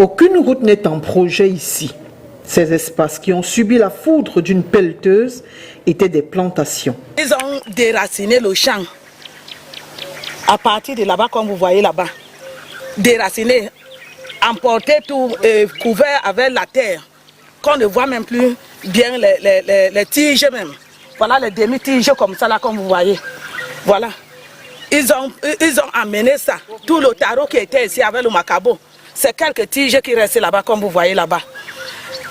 Aucune route n'est en projet ici. Ces espaces qui ont subi la foudre d'une pelleteuse étaient des plantations. Ils ont déraciné le champ. À partir de là-bas, comme vous voyez là-bas, déraciné, emporté tout, couvert avec la terre, qu'on ne voit même plus bien les tiges même. Voilà les demi-tiges comme ça là, comme vous voyez. Voilà. Ils ont amené ça. Tout le tarot qui était ici avec le macabo, c'est quelques tiges qui restent là-bas, comme vous voyez là-bas.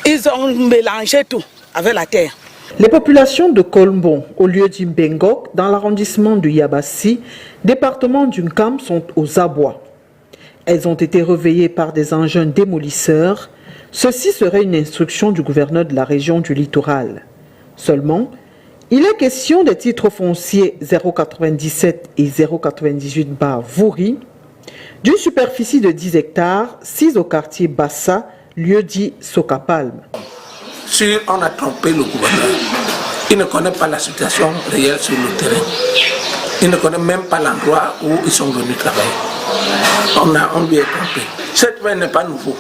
Ils ont mélangé tout avec la terre. Les populations de Kolmbon, au lieu d'Imbengok, dans l'arrondissement de Yabassi, département du Nkam, sont aux abois. Elles ont été réveillées par des engins démolisseurs. Ceci serait une instruction du gouverneur de la région du littoral. Seulement, il est question des titres fonciers 097 et 098 bar Vouri, d'une superficie de 10 hectares, 6 au quartier Bassa, lieu dit Sokapalm. Si on a trompé le gouverneur, il ne connaît pas la situation réelle sur le terrain. Il ne connaît même pas l'endroit où ils sont venus travailler. On lui a trompé. Cette main n'est pas nouveau.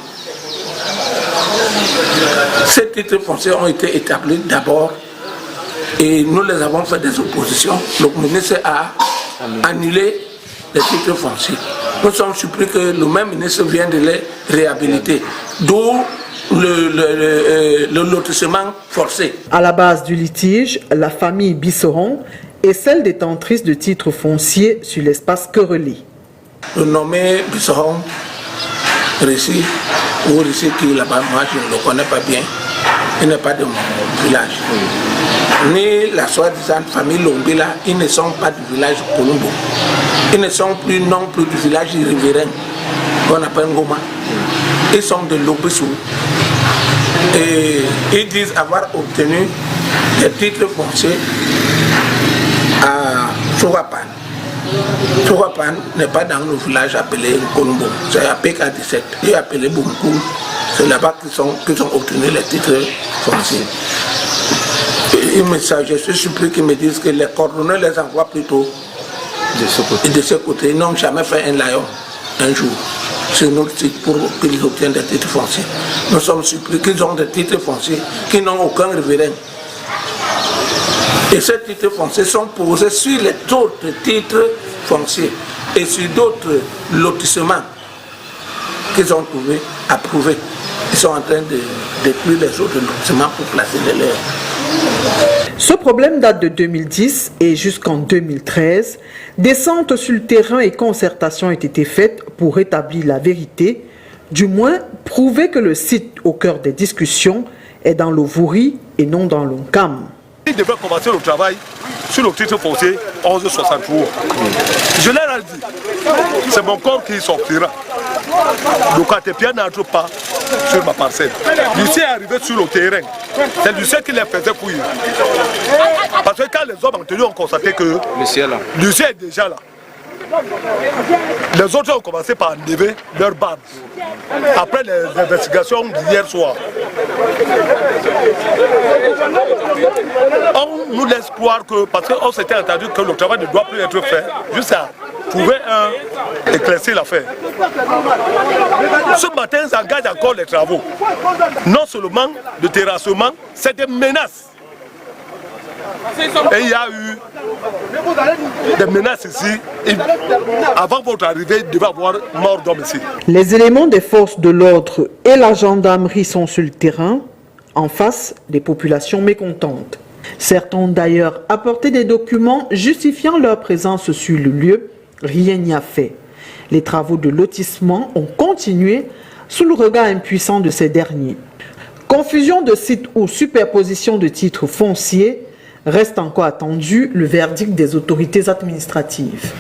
Ces titres fonciers ont été établis d'abord et nous les avons fait des oppositions. Le ministre a annulé les titres fonciers. Nous sommes surpris que le même ministre vienne de les réhabiliter. D'où le lotissement forcé. À la base du litige, la famille Bisseron est celle détentrice de titres fonciers sur l'espace querellé. Le nommé Bisseron, Rissi, ou Rissi qui est là-bas, moi je ne le connais pas bien, il n'est pas de mon village. Ni la soi-disant famille Lombila, ils ne sont pas du village Colombo. Ils ne sont plus non plus du village riverain, qu'on appelle Ngoma. Ils sont de Lobissou. Et ils disent avoir obtenu des titres fonciers à Chourapan. Chourapan n'est pas dans le village appelé Colombo, c'est à PK17. Ils appelé Boumkou. C'est là-bas qu'ils ont obtenu les titres fonciers. Je suis surpris qu'ils me disent que les coordonnées les envoient plutôt de ce côté. Ils n'ont jamais fait un lion un jour sur notre site pour qu'ils obtiennent des titres fonciers. Nous sommes surpris qu'ils ont des titres fonciers qui n'ont aucun riverain. Et ces titres fonciers sont posés sur les autres titres fonciers et sur d'autres lotissements qu'ils ont trouvé approuvés. Ils sont en train de détruire les autres lotissements pour placer des leurs. Ce problème date de 2010 et jusqu'en 2013, descentes sur le terrain et concertations ont été faites pour rétablir la vérité, du moins prouver que le site au cœur des discussions est dans le Vouri et non dans le Nkam. Ils devraient commencer le travail sur le titre foncier 1163. Je leur ai dit, c'est mon corps qui sortira. Le Katepia n'entre pas sur ma parcelle. Lucien est arrivé sur le terrain. C'est Lucien qui les faisait courir. Parce que quand les hommes anterieurs ont constaté que Lucien est déjà là, les autres ont commencé par enlever leur barbe. Après les investigations d'hier soir, on nous laisse croire que, parce qu'on s'était entendu que le travail ne doit plus être fait, juste à trouver éclaircir l'affaire. Ce matin, ils engagent encore les travaux. Non seulement de terrassement, c'est des menaces. Et il y a eu des menaces ici. Avant votre arrivée, il devait y avoir mort d'homme ici. Les éléments des forces de l'ordre et la gendarmerie sont sur le terrain, en face des populations mécontentes. Certains ont d'ailleurs apporté des documents justifiant leur présence sur le lieu. Rien n'y a fait. Les travaux de lotissement ont continué sous le regard impuissant de ces derniers. Confusion de sites ou superposition de titres fonciers, reste encore attendu le verdict des autorités administratives.